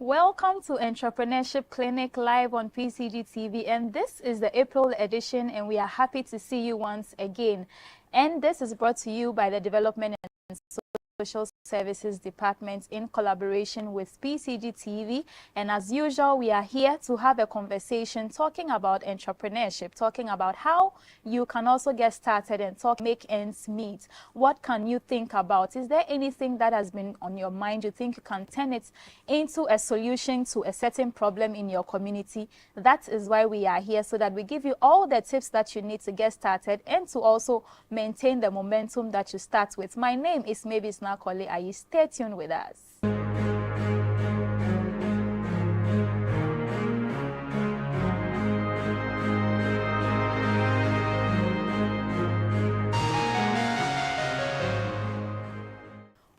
Welcome to Entrepreneurship Clinic live on PCG TV, and this is the April edition, and we are happy to see you once again. And this is brought to you by the Development and Social Services Department in collaboration with PCG TV. And as usual, we are here to have a conversation talking about entrepreneurship, talking about how you can also get started and make ends meet. What can you think about? Is there anything that has been on your mind you think you can turn it into a solution to a certain problem in your community? That is why we are here, so that we give you all the tips that you need to get started and to also maintain the momentum that you start with. My name is Mavis Nakole. Are you stay tuned with us?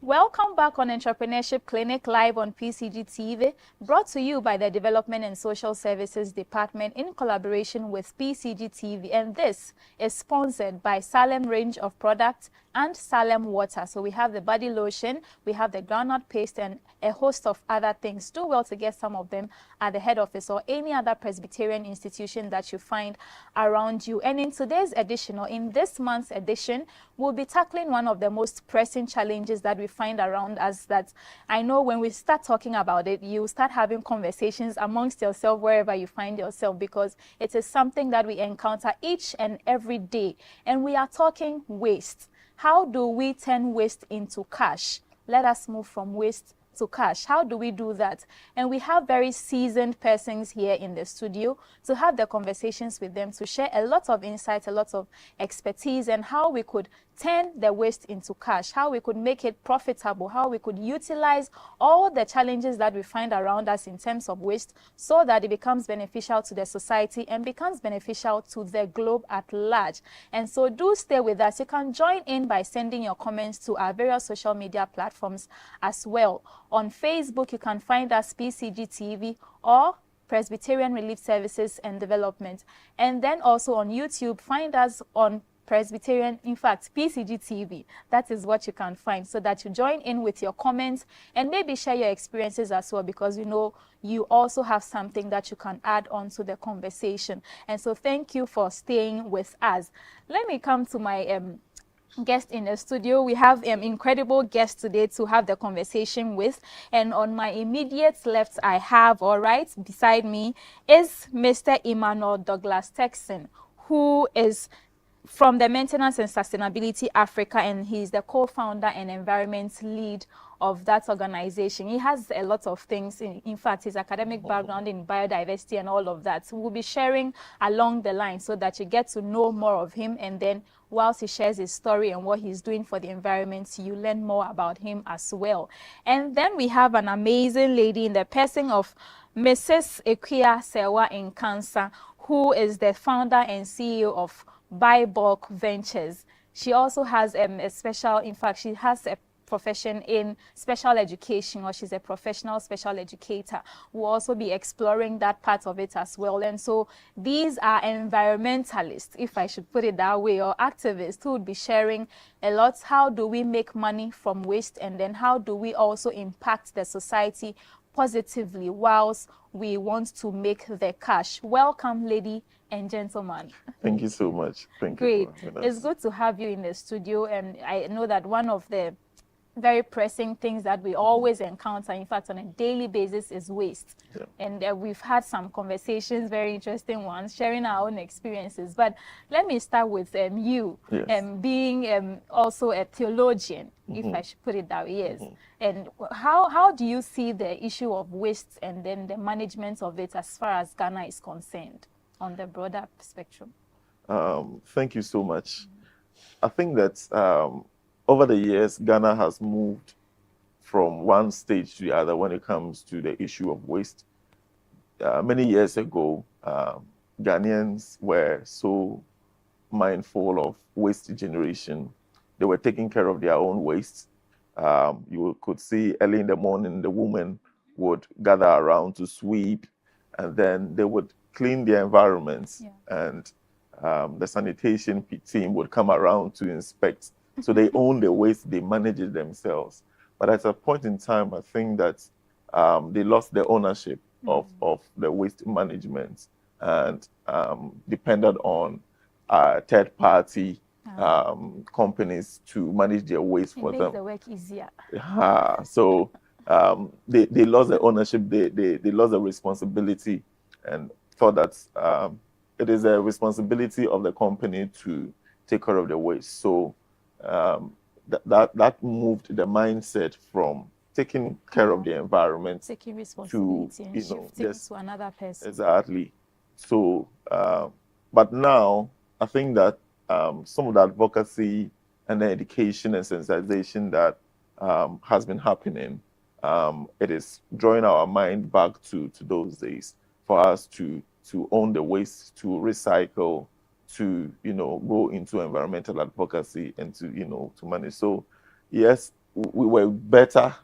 Welcome back on Entrepreneurship Clinic live on PCG TV, brought to you by the Development and Social Services Department in collaboration with PCG TV. And this is sponsored by Salem range of products and Salem water. So we have the body lotion, we have the groundnut paste, and a host of other things. Do well to get some of them at the head office or any other Presbyterian institution that you find around you. And in today's edition, or in this month's edition, we'll be tackling one of the most pressing challenges that we find around us, that I know when we start talking about it, you start having conversations amongst yourself wherever you find yourself, because it is something that we encounter each and every day. And we are talking waste. How do we turn waste into cash? Let us move from waste to cash. How do we do that? And we have very seasoned persons here in the studio to have the conversations with them, to share a lot of insights, a lot of expertise, and how we could turn the waste into cash, how we could make it profitable, how we could utilize all the challenges that we find around us in terms of waste, so that it becomes beneficial to the society and becomes beneficial to the globe at large. And so do stay with us. You can join in by sending your comments to our various social media platforms as well. On Facebook, you can find us PCG TV or Presbyterian Relief Services and Development. And then also on YouTube, find us on Presbyterian, in fact, PCG TV. That is what you can find, so that you join in with your comments and maybe share your experiences as well, because you know you also have something that you can add on to the conversation. And so thank you for staying with us. Let me come to my guest in the studio. We have an incredible guest today to have the conversation with, and on my immediate left I have, all right, beside me is Mr. Emmanuel Douglas Texan, who is from the Maintenance and Sustainability Africa, and he's the co-founder and environment lead of that organization. He has a lot of things, in fact, his academic background in biodiversity and all of that. We'll be sharing along the line so that you get to know more of him, and then whilst he shares his story and what he's doing for the environment, you learn more about him as well. And then we have an amazing lady in the person of Mrs. Equia Sewa Nkansa, who is the founder and CEO of Buy Bulk Ventures. She also has a special, in fact, she has a profession in special education, or she's a professional special educator. We'll also be exploring that part of it as well. And so these are environmentalists, if I should put it that way, or activists who would be sharing a lot. How do we make money from waste, and then how do we also impact the society positively whilst we want to make the cash? Welcome, lady and gentlemen. Thank you so much. Thank Great. you. Great. It's good to have you in the studio, and I know that one of the very pressing things that we always encounter, in fact, on a daily basis, is waste. Yeah. And we've had some conversations, very interesting ones, sharing our own experiences. But let me start with you, yes. Being also a theologian, if I should put it that way. Yes. And how do you see the issue of waste and then the management of it as far as Ghana is concerned on the broader spectrum? Thank you so much. I think that over the years, Ghana has moved from one stage to the other when it comes to the issue of waste. Many years ago, Ghanaians were so mindful of waste generation. They were taking care of their own waste. You could see early in the morning, the women would gather around to sweep, and then they would clean their environments, and the sanitation team would come around to inspect. So they own the waste, they manage it themselves. But at a point in time, I think that they lost the ownership of the waste management and depended on third party companies to manage their waste for them. It makes the work easier. So they lost the ownership, they lost the responsibility, and thought that it is a responsibility of the company to take care of the waste. So that moved the mindset from taking care of the environment, taking responsibility and shifting to another person. Exactly. So, but now I think that some of the advocacy and the education and sensitization that has been happening, it is drawing our mind back to those days for us to own the waste, to recycle, to go into environmental advocacy and to to manage. So yes, we were better,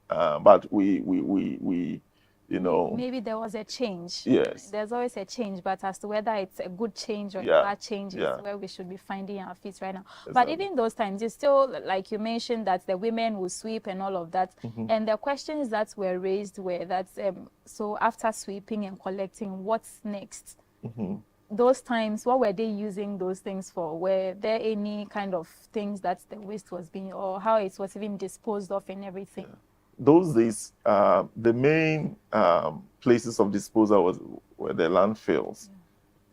but we maybe there was a change. Yes, there's always a change, but as to whether it's a good change or a bad change is where we should be finding our feet right now. Exactly. But even those times, it's still, like you mentioned, that the women will sweep and all of that. And the questions that were raised were that so after sweeping and collecting, what's next? Those times, what were they using those things for? Were there any kind of things that the waste was being, or how it was even disposed of and everything? Those days, the main places of disposal were the landfills.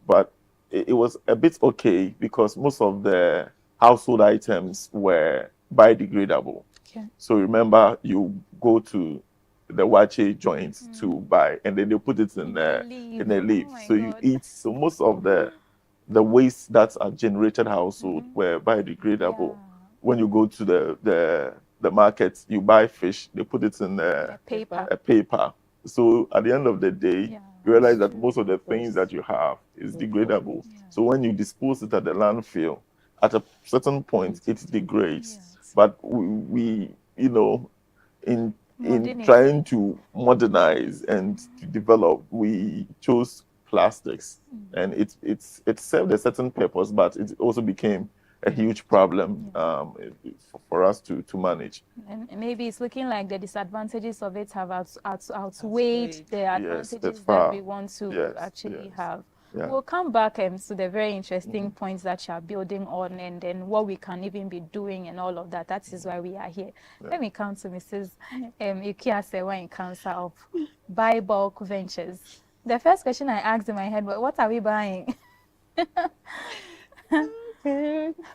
But it was a bit okay because most of the household items were biodegradable. So remember, you go to the wache joints to buy, and then they put it in a leaf. So you eat. So most of the waste that are generated household were biodegradable. When you go to the market, you buy fish, they put it in a paper. So at the end of the day, you realize that most of the things that you have is degradable. So when you dispose it at the landfill, at a certain point, it degrades. But we in trying to modernize and to develop, we chose plastics, and it served a certain purpose, but it also became a huge problem for us to manage. And maybe it's looking like the disadvantages of it have outweighed the advantages that we want to actually have. We'll come back to the very interesting points that you are building on, and then what we can even be doing and all of that. That is why we are here. Let me come to Mrs. Ikiasewa in Council of Buy Bulk Ventures. The first question I asked in my head was, what are we buying?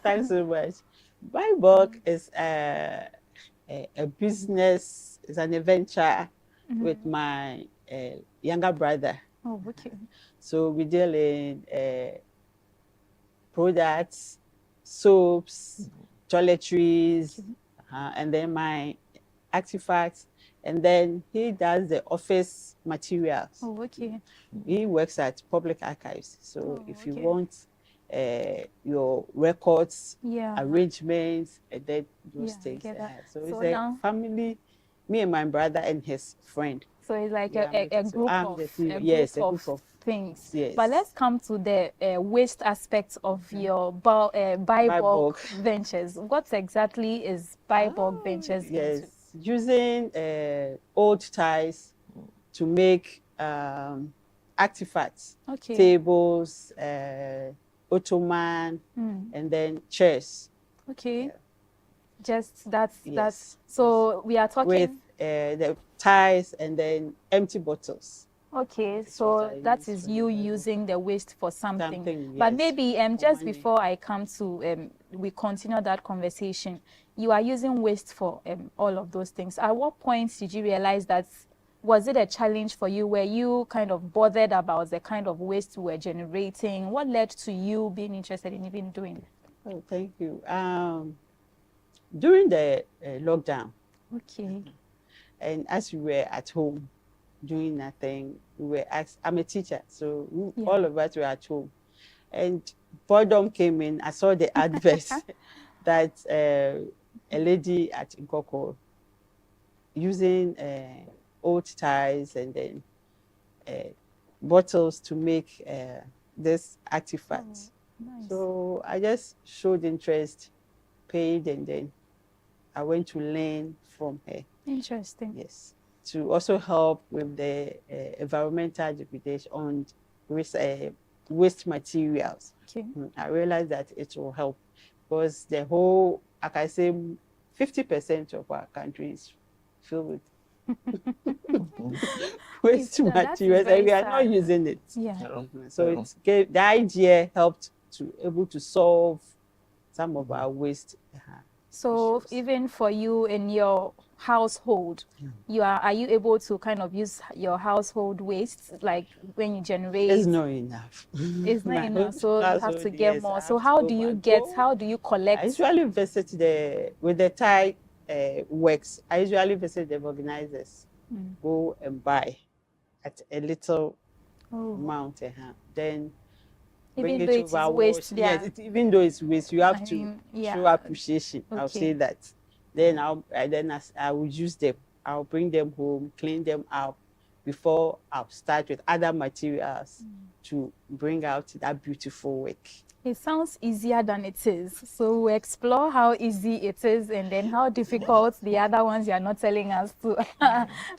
Thanks so much. Buy Bulk is a business, it's an adventure with my younger brother. Oh, okay. So we deal in products, soaps, toiletries, and then my artifacts, and then he does the office materials. Oh, okay. He works at public archives. So if you want your records, arrangements, and then those things. So it's a family, me and my brother and his friend. So it's like a group of things. Yes. But let's come to the waste aspect of your Buy Bulk Ventures. What exactly is Buy Bulk Ventures into? Using old ties to make artifacts, tables, ottoman, and then chairs. Okay. Just that's so we are talking with the ties and then empty bottles. Okay, so that is you using the waste for something. But maybe just before I come to we continue that conversation, you are using waste for all of those things. At what point did you realize that? Was it a challenge for you? Were you kind of bothered about the kind of waste we were generating? What led to you being interested in even doing it? Oh, thank you. During the lockdown, and as we were at home doing nothing, we were asked, I'm a teacher, so all of us were at home. And boredom came in. I saw the advert that a lady at Nkoko using old ties and then bottles to make this artifact. Nice. So I just showed interest, paid, and then I went to learn from her. Interesting. Yes. to also help with the environmental degradation on waste materials. Okay. I realized that it will help because the whole, like I say, 50% of our country is filled with waste materials, and we are not using it. Yeah. So the idea helped to able to solve some of our waste. So issues. even for you in your household, are you able to kind of use your household waste, like when you generate? It's not enough. It's not enough, so you have to get more. So how do you collect? I usually visit with the Thai works. I usually visit the organizers, go and buy at a little amount, then bring even it though it over. is waste, Yes, even though it's waste, you have to show appreciation. Okay. I'll say that. Then I will use them. I'll bring them home, clean them up before I'll start with other materials to bring out that beautiful work. It sounds easier than it is. So we explore how easy it is and then how difficult the other ones you are not telling us to.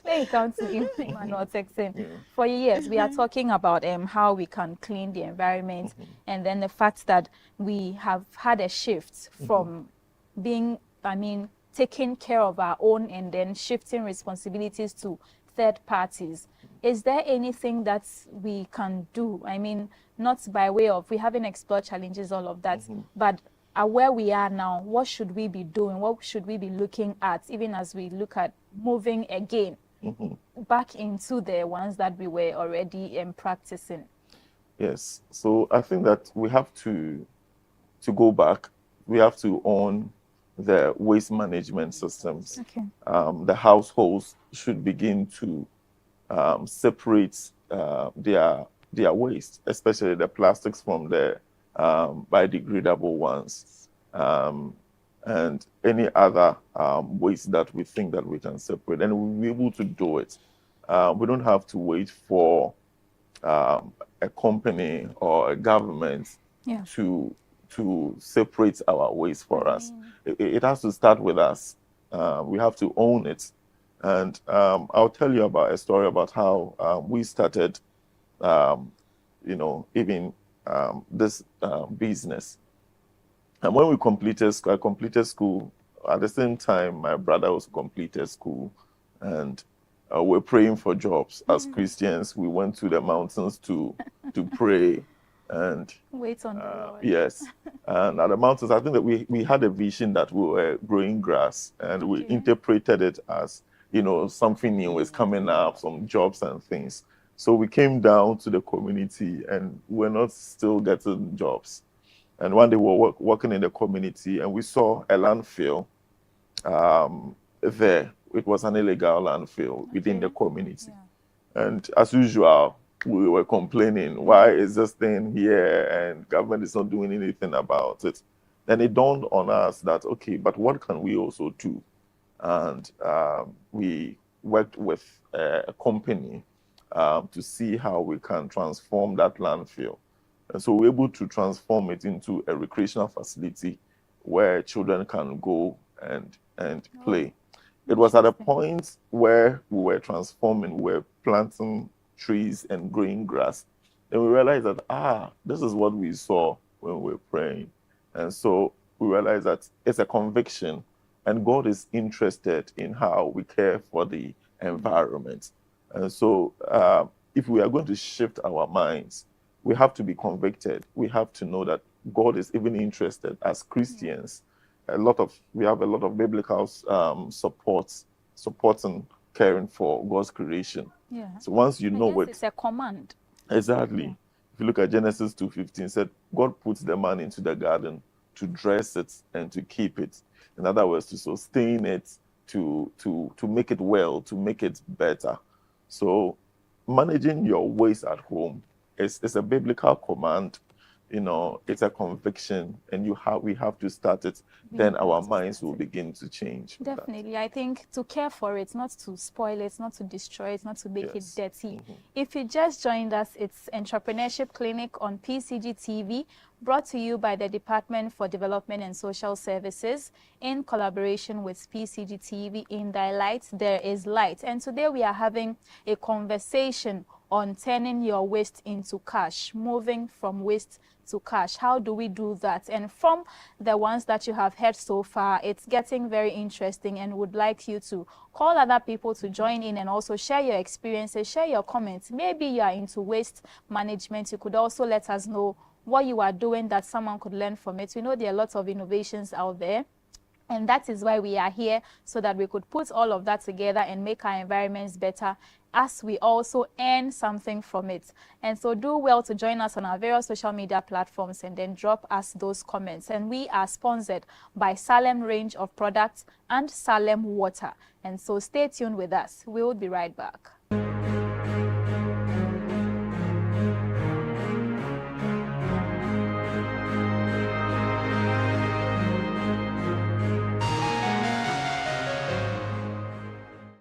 When it comes to manual texting. For years, we are talking about how we can clean the environment, and then the fact that we have had a shift from being, taking care of our own and then shifting responsibilities to third parties. Is there anything that we can do? Not by way of, we haven't explored challenges, all of that, but where we are now, what should we be doing? What should we be looking at, even as we look at moving again back into the ones that we were already practicing? Yes. So I think that we have to go back. We have to own the waste management systems. Okay. The households should begin to separate their waste, especially the plastics from the biodegradable ones, and any other waste that we think that we can separate, and we'll be able to do it. We don't have to wait for a company or a government to separate our waste for us. It has to start with us. We have to own it. And I'll tell you about a story about how we started, this business. And when we I completed school. At the same time, my brother also completed school, and we're praying for jobs. As Christians, we went to the mountains to pray and wait on the Lord. Yes. And at the mountains, I think that we had a vision that we were growing grass, and we interpreted it as, something new is coming up, some jobs and things. So we came down to the community, and we're not still getting jobs. And one day we were working in the community, and we saw a landfill there. It was an illegal landfill within the community. And as usual, we were complaining, why is this thing here and government is not doing anything about it? Then it dawned on us that, okay, but what can we also do? And we worked with a company to see how we can transform that landfill. And so we're able to transform it into a recreational facility where children can go and play. It was at a point where we were transforming, we were planting trees and growing grass. And we realized that, this is what we saw when we were praying. And so we realized that it's a conviction, and God is interested in how we care for the environment. And so if we are going to shift our minds, we have to be convicted. We have to know that God is even interested as Christians. We have a lot of biblical supporting caring for God's creation. So once you know it, it's a command. Exactly. If you look at Genesis 2:15, said God puts the man into the garden to dress it and to keep it. In other words, to sustain it, to make it well, to make it better. So managing your waste at home is a biblical command. It's a conviction, and we have to start it. Then our minds will begin to change. Definitely. I think to care for it, not to spoil it, not to destroy it, not to make it dirty. If you just joined us, it's Entrepreneurship Clinic on PCG TV, brought to you by the Department for Development and Social Services in collaboration with PCG TV. In Thy Light, There is Light. And today we are having a conversation on turning your waste into cash, moving from waste to cash. How do we do that? And from the ones that you have heard so far, it's getting very interesting, and would like you to call other people to join in and also share your experiences, share your comments. Maybe you are into waste management. You could also let us know what you are doing that someone could learn from it. We know there are lots of innovations out there, and that is why we are here, so that we could put all of that together and make our environments better, as we also earn something from it. And so do well to join us on our various social media platforms and then drop us those comments. And we are sponsored by Salem range of products and Salem Water. And so stay tuned with us. We will be right back.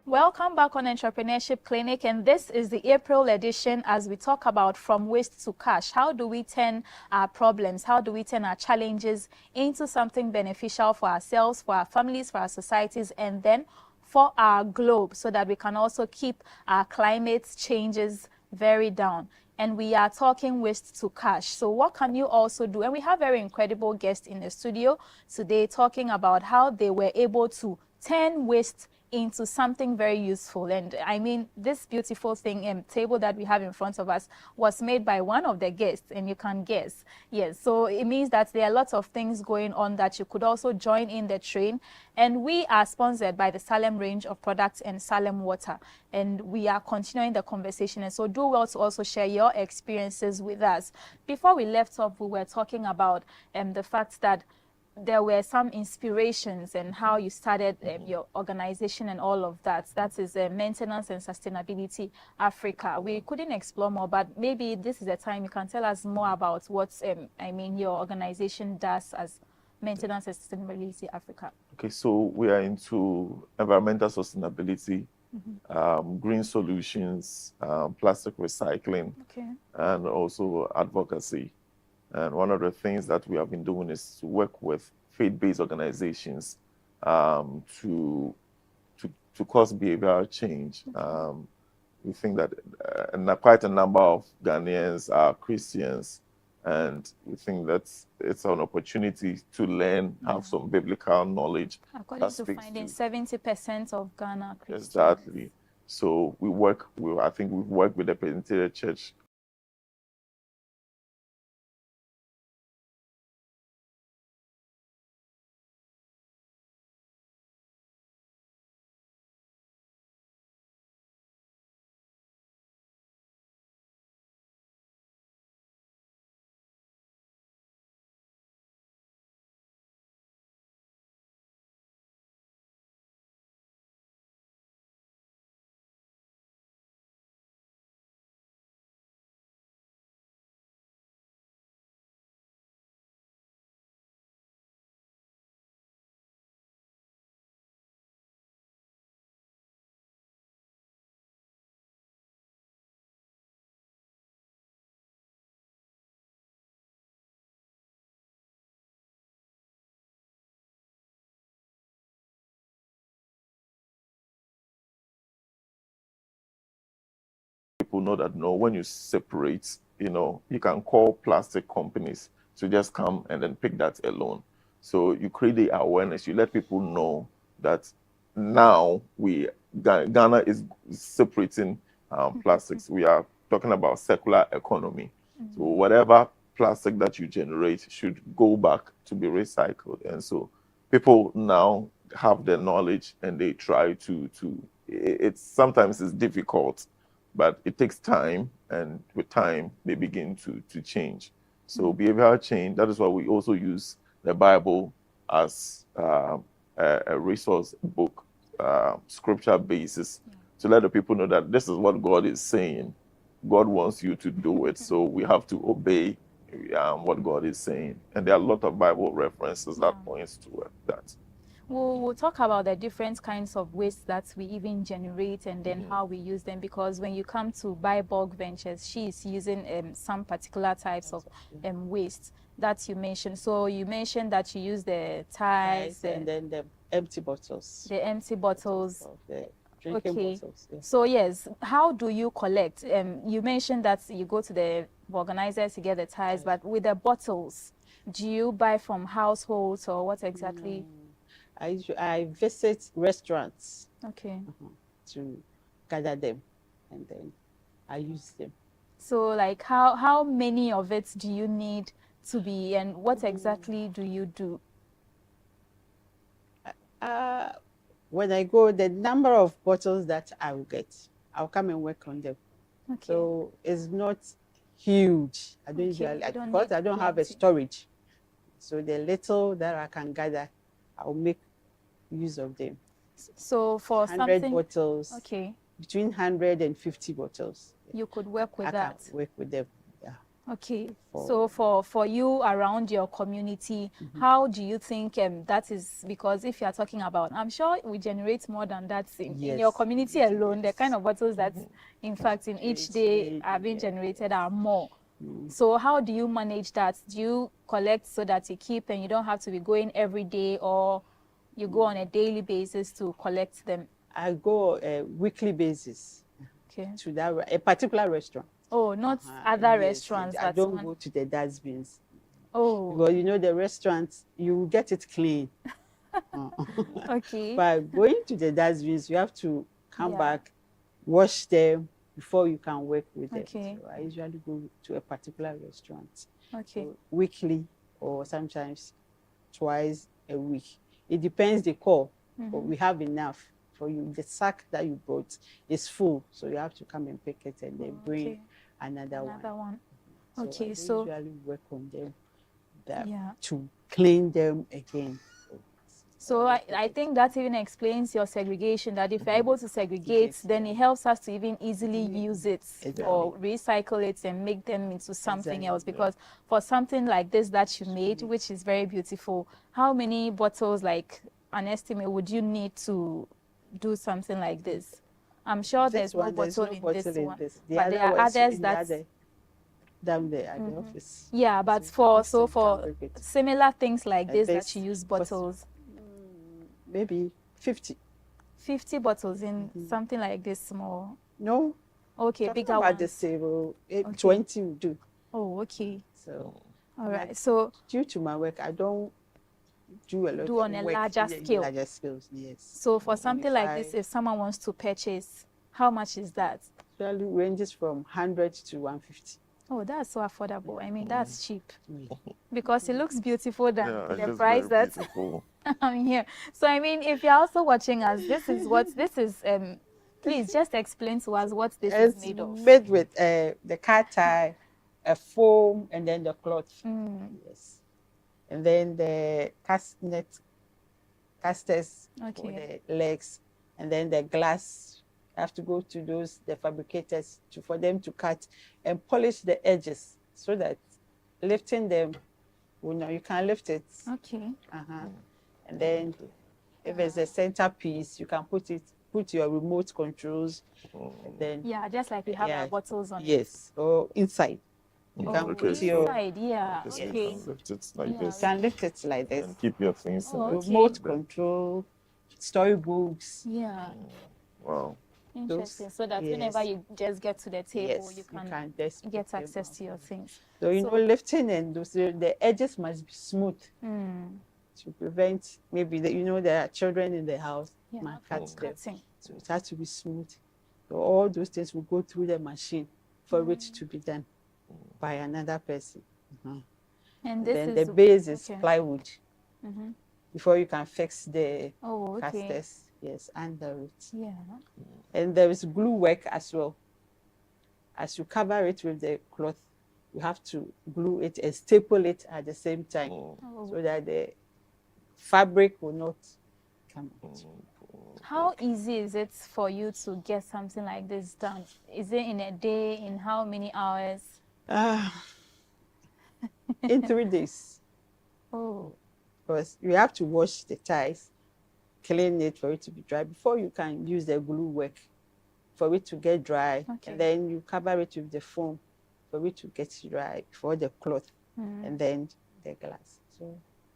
Welcome back on Entrepreneurship Clinic, and this is the April edition as we talk about from waste to cash. How do we turn our problems, how do we turn our challenges into something beneficial for ourselves, for our families, for our societies, and then for our globe, so that we can also keep our climate changes very down. And we are talking waste to cash. So what can you also do? And we have very incredible guests in the studio today talking about how they were able to turn waste into something very useful. And I mean, this beautiful thing, table that we have in front of us was made by one of the guests, and you can guess. Yes, so it means that there are lots of things going on that you could also join in the train. And we are sponsored by the Salem range of products and Salem Water. And we are continuing the conversation. And so do well to also share your experiences with us. Before we left off, we were talking about the fact that there were some inspirations and how you started your organization and all of that. That is Maintenance and Sustainability Africa. We couldn't explore more, but maybe this is the time you can tell us more about what your organization does as Maintenance and Sustainability Africa. Okay, so we are into environmental sustainability, green solutions, plastic recycling, and also advocacy. And one of the things that we have been doing is to work with faith-based organizations to cause behavioral change. We think that quite a number of Ghanaians are Christians, and we think that it's an opportunity to learn, have some biblical knowledge. According to findings, 70% of Ghana are Christians. Exactly. So we work with, I think we've worked with the Presbyterian Church know that when you separate, you can call plastic companies to just come and then pick that alone. So you create the awareness, you let people know that now Ghana is separating plastics. We are talking about circular economy. So whatever plastic that you generate should go back to be recycled. And so people now have the knowledge, and they try to sometimes it's difficult, but it takes time, and with time they begin to change. So behavioral change, that is why we also use the Bible as a resource book, scripture basis, to let the people know that this is what God is saying. God wants you to do it, so we have to obey what God is saying. And there are a lot of Bible references that points to that. We'll talk about the different kinds of waste that we even generate, and then how we use them, because when you come to Bible Ventures, she is using some particular types of waste. that you mentioned. So you mentioned that you use the ties, and then the empty bottles. The empty bottles. Of the drinking bottles. Yeah. So yes, how do you collect? You mentioned that you go to the organizers to get the ties, but with the bottles, do you buy from households or what exactly? I visit restaurants. Okay. To gather them, and then I use them. So like how many of it do you need to be, and what exactly do you do? When I go, the number of bottles that I will get, I'll come and work on them. Okay. So it's not huge. I don't usually, because I don't have a storage. So the little that I can gather, I'll make use of them. So for 100 something, bottles, okay, between 100 and 50 bottles. You could work with that. I can work with them. Yeah. Okay. So for you around your community, how do you think that is? Because if you are talking about, I'm sure we generate more than that in your community alone. The kind of bottles that, in fact, in each day are being generated are more. So how do you manage that? Do you collect so that you keep and you don't have to be going every day, or you go on a daily basis to collect them? I go a weekly basis. Okay. To that a particular restaurant. Oh, not other restaurants. I don't go to the dustbins. Oh. Because you know the restaurants, you get it clean. Okay. But going to the dustbins, you have to come back, wash them before you can work with them. Okay. So I usually go to a particular restaurant. Okay. So weekly or sometimes twice a week. It depends the call, but we have enough for you. The sack that you brought is full, so you have to come and pick it and then bring another one. Okay, so I usually work on them to clean them again. So I think that even explains your segregation, that if you're able to segregate, then it helps us to even easily use it or recycle it and make them into something else. Because for something like this that you made, which is very beautiful, how many bottles, like an estimate, would you need to do something like this? I'm sure there's no bottle in this one, but there are others that's down there at the office. Yeah, but for similar things like this that you use bottles. Maybe 50. 50 bottles in something like this small? No. Okay, bigger one. About the table, 20 will do. Oh, okay. So, all right. So, due to my work, I don't do a lot on a larger scale. Larger scales, yes. So, for something like this, if someone wants to purchase, how much is that? Usually ranges from 100 to 150. Oh, that's so affordable. I mean, that's cheap. Because it looks beautiful than the price that I'm here. So, I mean, if you're also watching us, this is what this is. Please just explain to us what this is made of. Made with the car tie, a foam, and then the cloth. Yes. And then the casters for the legs, and then the glass. You have to go to the fabricators for them to cut and polish the edges so that lifting them, you can lift it. Okay. And then if there's a centerpiece, you can put your remote controls. And then just like we have our bottles on. Yes, or inside. You can put your inside, okay. Lift it like this. You can lift it like this. And keep your things in it. Remote control, storybooks. Yeah. Wow. Interesting. So that whenever you just get to the table, you can just get access to your things. So lifting and the edges must be smooth to prevent maybe there are children in the house might cut them. So it has to be smooth. So all those things will go through the machine for it to be done by another person. And then the base is plywood. Before you can fix the casters. Yes, under it. Yeah. And there is glue work as well. As you cover it with the cloth, you have to glue it and staple it at the same time so that the fabric will not come out. How easy is it for you to get something like this done? Is it in a day? In how many hours? In 3 days. Oh. Because you have to wash the ties, clean it for it to be dry before you can use the glue work for it to get dry. And then you cover it with the foam for it to get dry before the cloth. And then the glass.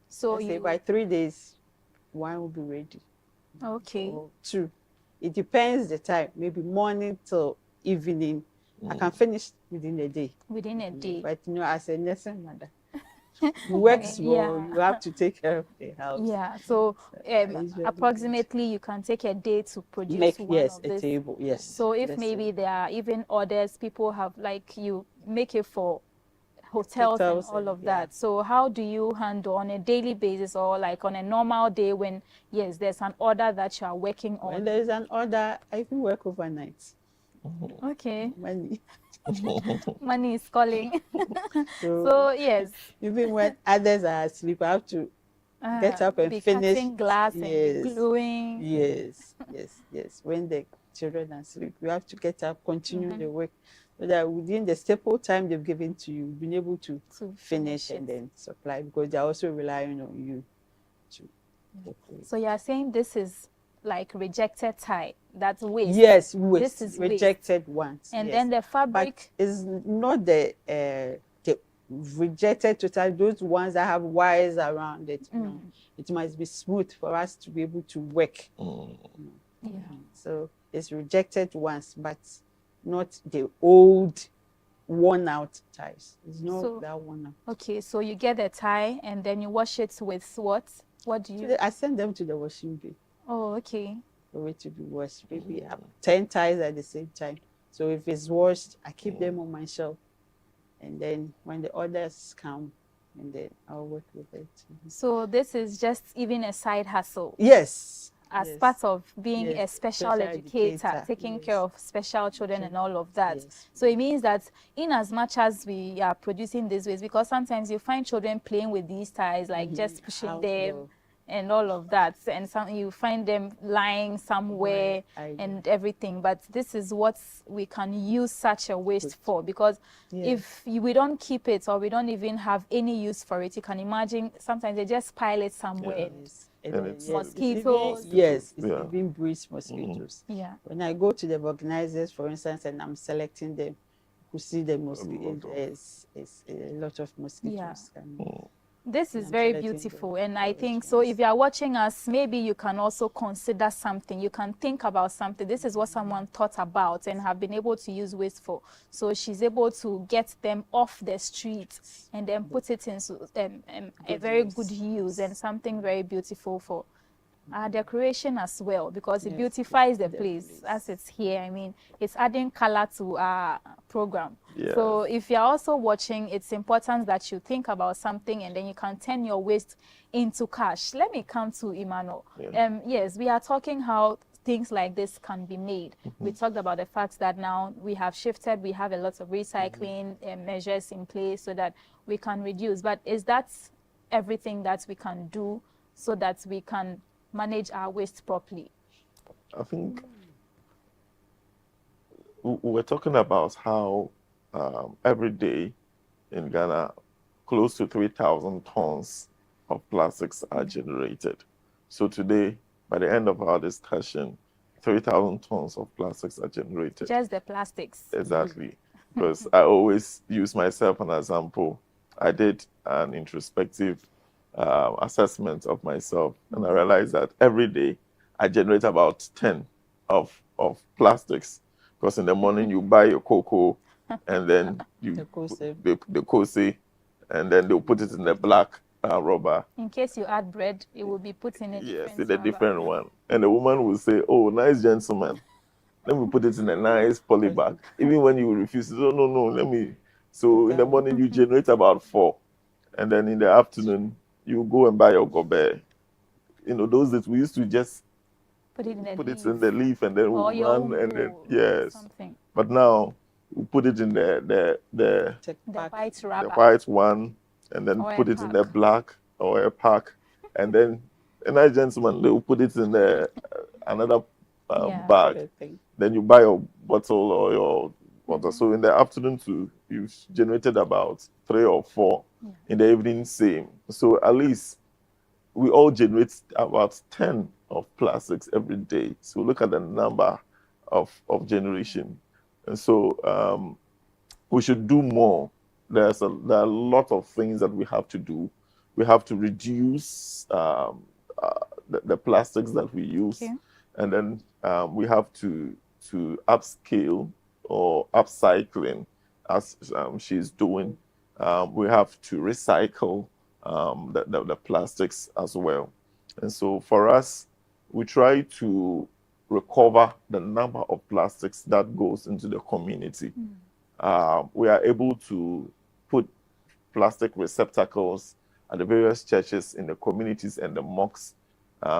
So let's say by 3 days, one will be ready. Okay. Or 2. It depends the time. Maybe morning till evening. I can finish within a day. Within a day. But as a nursing mother, you work small. You have to take care of the house. Yeah. So approximately you can take a day to produce one of a this. table. Yes. So if maybe there are even orders, people have, like, you make it for hotels and all of that. So how do you handle on a daily basis, or like on a normal day when there's an order that you are working on? When there is an order, I even work overnight. Okay. Money. Money is calling. So yes. Even when others are asleep, I have to get up and finish. Cutting glass and be gluing. Yes. When the children are asleep, you have to get up, continue the work, so that within the staple time they've given to you, you've been able to finish and then supply, because they're also relying on you to. So you are saying this is like rejected tie, that's waste. Yes, waste. This is rejected waste. ones. And then the fabric is not the rejected total. Those ones that have wires around it. No, it must be smooth for us to be able to work. So it's rejected ones, but not the old, worn out ties. It's not that worn out. Okay, so you get a tie and then you wash it with what? What do you? I send them to the washing bin. Oh, okay. For it to be washed. Maybe 10 ties at the same time. So if it's washed, I keep them on my shelf. And then when the orders come, and then I'll work with it. So this is just even a side hustle. Yes. As part of being a special educator, taking care of special children and all of that. So it means that in as much as we are producing these ways, because sometimes you find children playing with these ties, like just pushing them and all of that, and some you find them lying somewhere and everything. But this is what we can use such a waste for, because if we don't keep it, or we don't even have any use for it, you can imagine sometimes they just pile it somewhere. Mosquitoes. It's even breeds mosquitoes. When I go to the organizers, for instance, and I'm selecting them, you see the mosquitoes. It's a lot of mosquitoes. This is very beautiful, and I think so if you are watching us, maybe you can also consider something. You can think about something. This is what someone thought about and have been able to use waste for. So she's able to get them off the street and then put it into a very good use and something very beautiful for our decoration as well, because it beautifies the place as it's here. I mean, it's adding color to our program. So if you're also watching, it's important that you think about something and then you can turn your waste into cash. Let me come to Emmanuel. Yes, we are talking how things like this can be made. We talked about the fact that now we have shifted, we have a lot of recycling measures in place so that we can reduce. But is that everything that we can do so that we can manage our waste properly? I think we're talking about how every day in Ghana, close to 3,000 tons of plastics are generated. So today, by the end of our discussion, 3,000 tons of plastics are generated. Just the plastics. Exactly. Because I always use myself as an example. I did an introspective assessment of myself, and I realized that every day I generate about 10 of plastics, because in the morning you buy your cocoa and then the kose, and then they'll put it in the black rubber. In case you add bread, it will be put in a different one. And the woman will say, "Oh, nice gentleman, let me put it in a nice poly bag." Even when you refuse, oh no, let me. So in the morning you generate about 4, and then in the afternoon you go and buy your gobe. You know, those days we used to just put it in the leaf and then we run and then something. But now we put it in the white one, and then put it in the black or a pack, and then a nice gentleman they will put it in the another bag. Then you buy your bottle or your water. So in the afternoon too, you've generated about 3 or 4. In the evening, same. So at least we all generate about 10 of plastics every day. So look at the number of generation. And so we should do more. There are a lot of things that we have to do we have to reduce the plastics that we use, Okay. and then we have to upscale or upcycling, as she's doing. We have to recycle the plastics as well. And so for us, we try to recover the number of plastics that goes into the community. We are able to put plastic receptacles at the various churches in the communities and the mosques.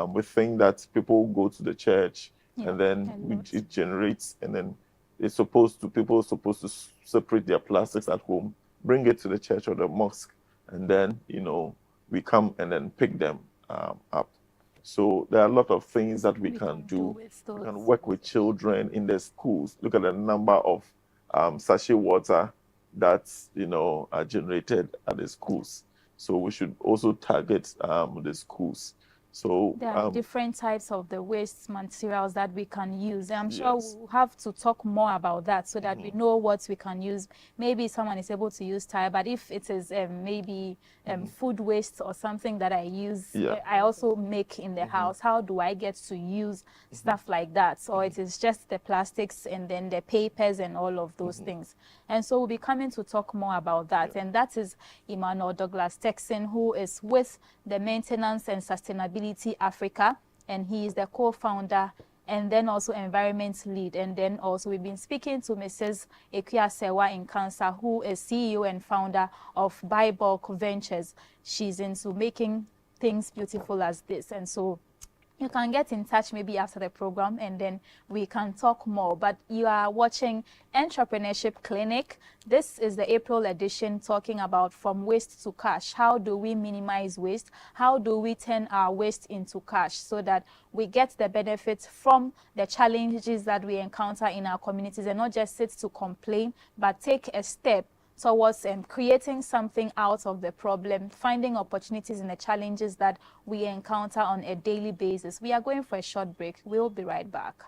We think that people go to the church, and then it generates, and then people are supposed to separate their plastics at home, bring it to the church or the mosque, and then we come and then pick them up. So there are a lot of things that we can do. We can work with children in the schools. Look at the number of sachet water that are generated at the schools. So we should also target the schools. So there are different types of the waste materials that we can use. I'm sure we'll have to talk more about that so that we know what we can use. Maybe someone is able to use tire, but if it is maybe food waste or something that I use, I also make in the house, how do I get to use stuff like that? So it is just the plastics and then the papers and all of those things. And so we'll be coming to talk more about that. And that is Emmanuel Douglas Texan, who is with the Maintenance and Sustainability Africa, and he is the co-founder and then also environment lead. And then also we've been speaking to Mrs. Ekuya-Sewa in Cancer, who is CEO and founder of Bulk Ventures. She's into making things beautiful as this. And so you can get in touch maybe after the program and then we can talk more. But you are watching Entrepreneurship Clinic. This is the April edition, talking about from waste to cash. How do we minimize waste? How do we turn our waste into cash so that we get the benefits from the challenges that we encounter in our communities, and not just sit to complain, but take a step towards creating something out of the problem, finding opportunities in the challenges that we encounter on a daily basis. We are going for a short break. We'll be right back.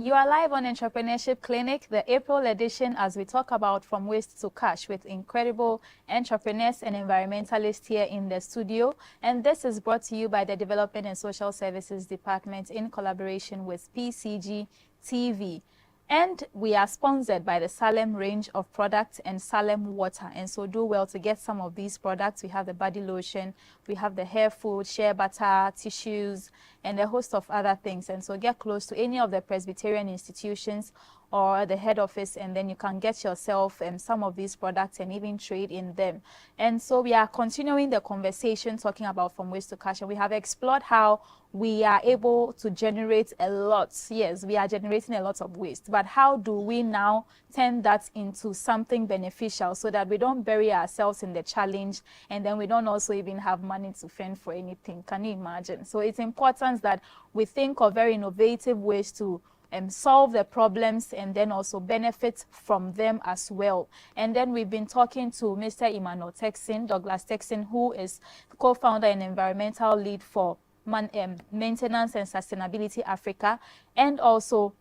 You are live on Entrepreneurship Clinic, the April edition, as we talk about from waste to cash with incredible entrepreneurs and environmentalists here in the studio. And this is brought to you by the Development and Social Services Department in collaboration with PCG TV. And we are sponsored by the Salem range of products and Salem water. And so do well to get some of these products. We have the body lotion, we have the hair food, shea butter, tissues, and a host of other things. And so get close to any of the Presbyterian institutions or the head office, and then you can get yourself some of these products and even trade in them. And so we are continuing the conversation talking about from waste to cash, and we have explored how we are able to generate a lot. Yes, we are generating a lot of waste, but how do we now turn that into something beneficial so that we don't bury ourselves in the challenge and then we don't also even have money to fend for anything? Can you imagine? So it's important that we think of very innovative ways to solve the problems and then also benefit from them as well. And then we've been talking to Mr. Emmanuel Texan, Douglas Texan, who is co-founder and environmental lead for Maintenance and Sustainability Africa, and also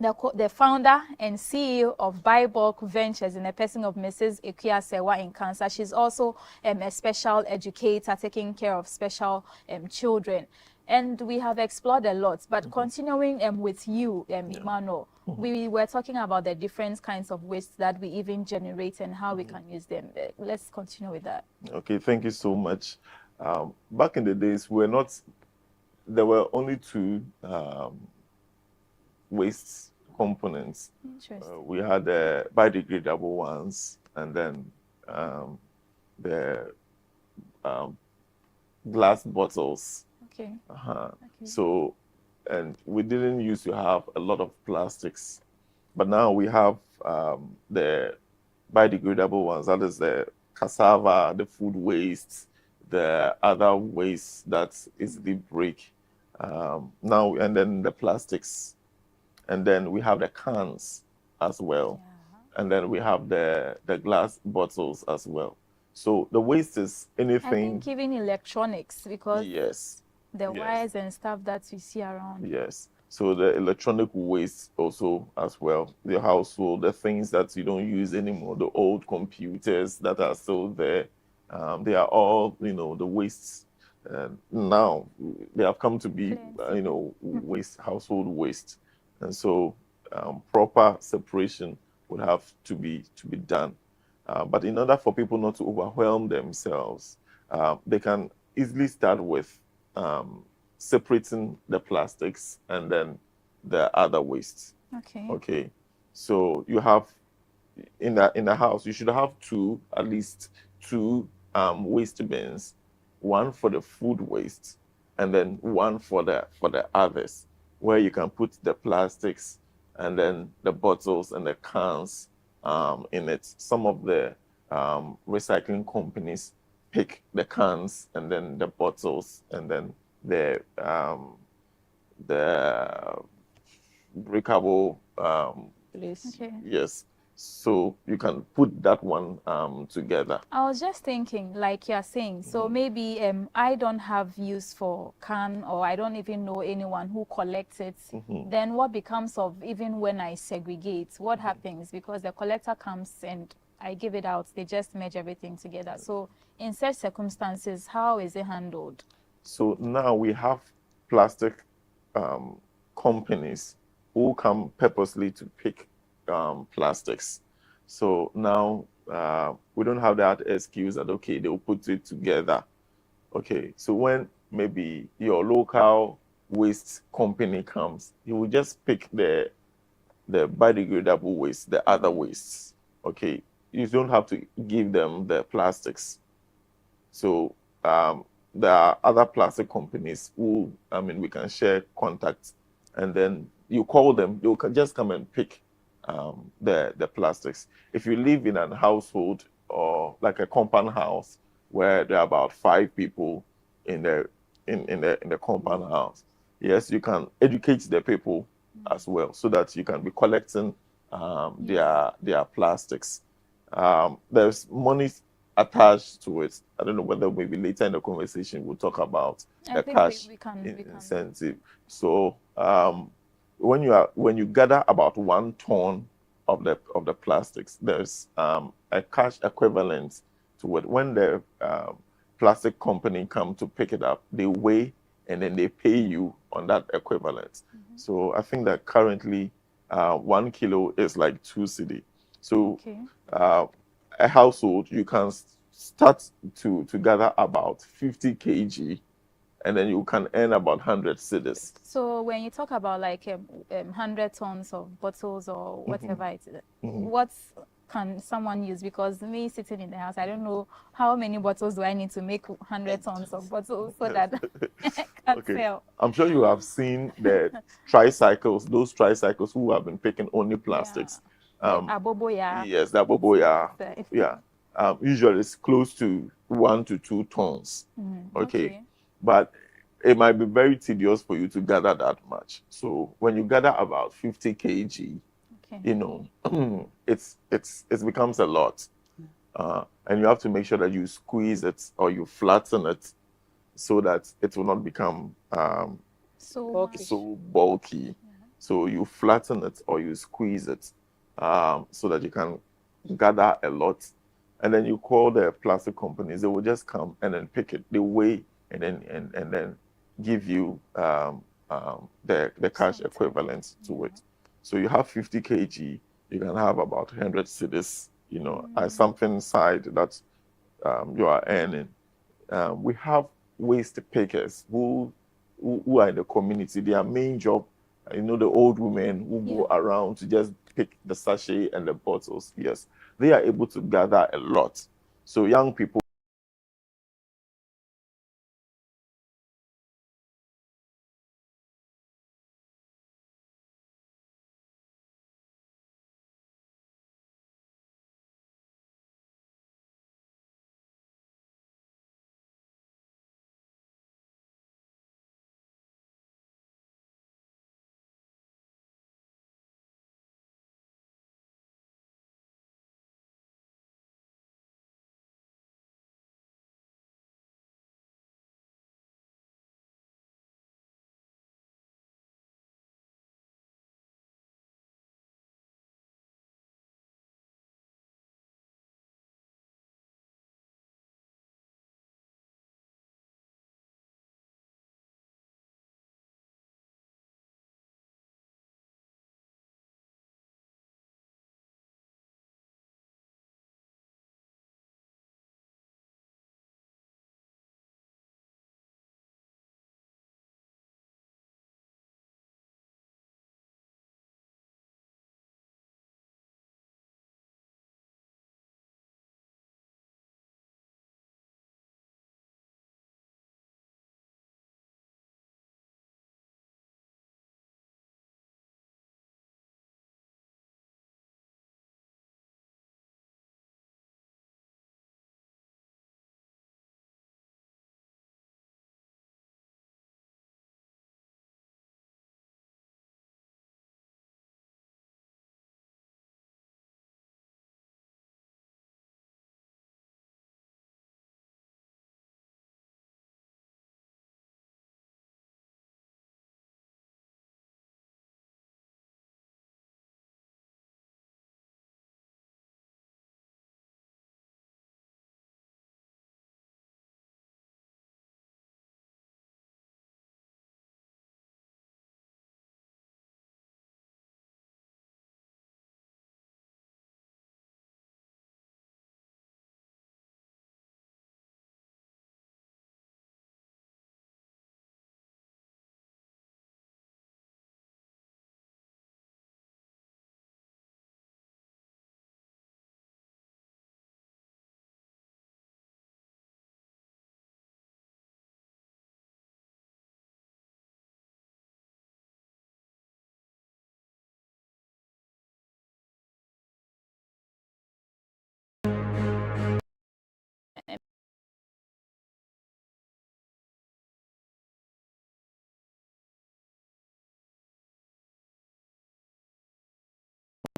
the founder and CEO of Bulk Ventures in the person of Mrs. Ekuya-Sewa in Cancer. She's also a special educator taking care of special children. And we have explored a lot, but continuing with you, Emmanuel, we were talking about the different kinds of waste that we even generate and how we can use them. Let's continue with that. Okay, thank you so much. Back in the days, there were only two waste components. We had the biodegradable ones, and then the glass bottles. Okay. Okay. So, and we didn't used to have a lot of plastics, but now we have the biodegradable ones. That is the cassava, the food waste, the other waste that easily break. Now, and then the plastics, and then we have the cans as well, and then we have the glass bottles as well. So the waste is anything. I think even electronics, because yes, The Yes. wires and stuff that you see around. Yes. So the electronic waste also as well, the household, the things that you don't use anymore, the old computers that are still there, they are all, the wastes. Now they have come to be, Plenty. waste, household waste, and so proper separation would have to be done. But in order for people not to overwhelm themselves, they can easily start with um, separating the plastics and then the other wastes. Okay. Okay, so you have in the house you should have at least two waste bins, one for the food waste and then one for the others, where you can put the plastics and then the bottles and the cans in it. Some of the recycling companies pick the cans and then the bottles and then the breakable Please. Okay. yes, so you can put that one together. I was just thinking, like you're saying, so maybe I don't have use for can, or I don't even know anyone who collects it. Then what becomes of even when I segregate? What happens? Because the collector comes and I give it out, they just merge everything together. So in such circumstances, how is it handled? So now we have plastic um, companies who come purposely to pick plastics. So now we don't have that excuse that, okay, they'll put it together. Okay, so when maybe your local waste company comes, you will just pick the biodegradable waste, the other wastes. Okay, you don't have to give them the plastics. So there are other plastic companies who, we can share contacts, and then you call them, they'll just come and pick the plastics. If you live in a household or like a compound house where there are about 5 people in the compound house, yes, you can educate the people as well, so that you can be collecting their plastics. There's money attached to it. I don't know whether maybe later in the conversation we'll talk about I the think cash we can. incentive. So when you gather about 1 ton of the plastics, there's a cash equivalent to it. When the plastic company come to pick it up, they weigh and then they pay you on that equivalent. So I think that currently 1 kilo is like 2 cedi. So Okay. a household, you can start to gather about 50 kg, and then you can earn about 100 cedis. So when you talk about like 100 tons of bottles or whatever it is, what can someone use? Because me sitting in the house, I don't know how many bottles do I need to make 100 tons of bottles so that I can Okay. sell. I'm sure you have seen the tricycles, those tricycles who have been picking only plastics. Aboboya. Yes, the aboboya. Yeah. Usually it's close to 1 to 2 tons. Okay. But it might be very tedious for you to gather that much. So when you gather about 50 kg, it becomes a lot. And you have to make sure that you squeeze it or you flatten it so that it will not become so bulky. So you flatten it or you squeeze it so that you can gather a lot. And then you call the plastic companies, they will just come and then pick it. They weigh and then give you the cash equivalent to it. So you have 50 kg, you can have about 100 cedis, as something side that you are earning. We have waste pickers who are in the community. Their main job, the old women who go around to just pick the sachet and the bottles. Yes, they are able to gather a lot. So young people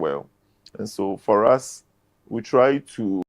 well. And so for us, we try to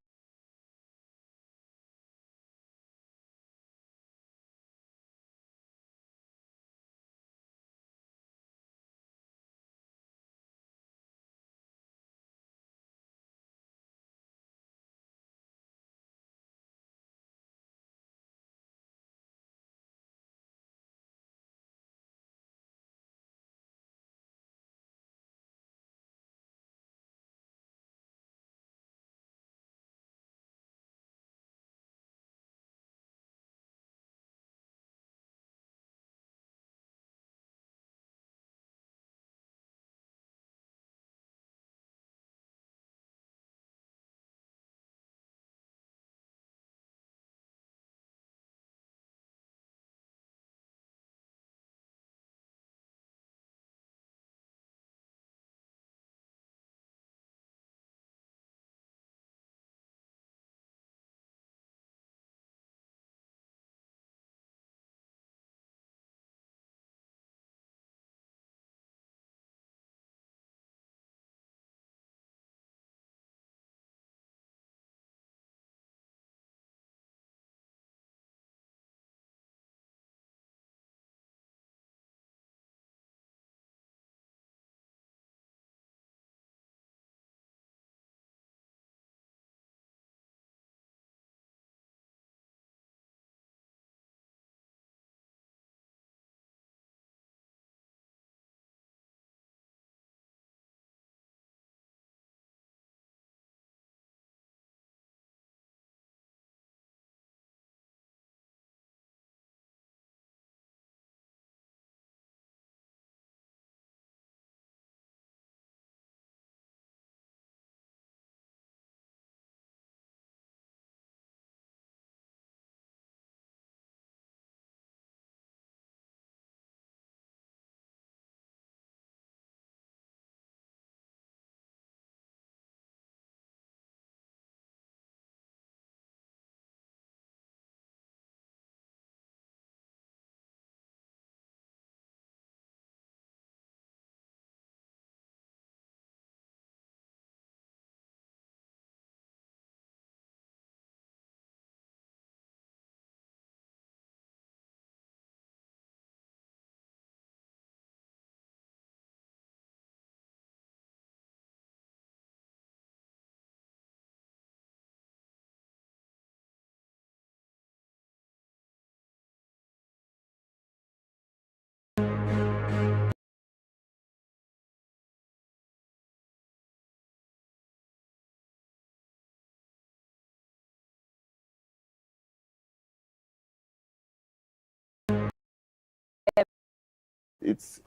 it's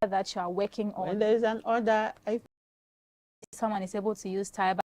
that you are working on. When there is an order, Someone is able to use Tiber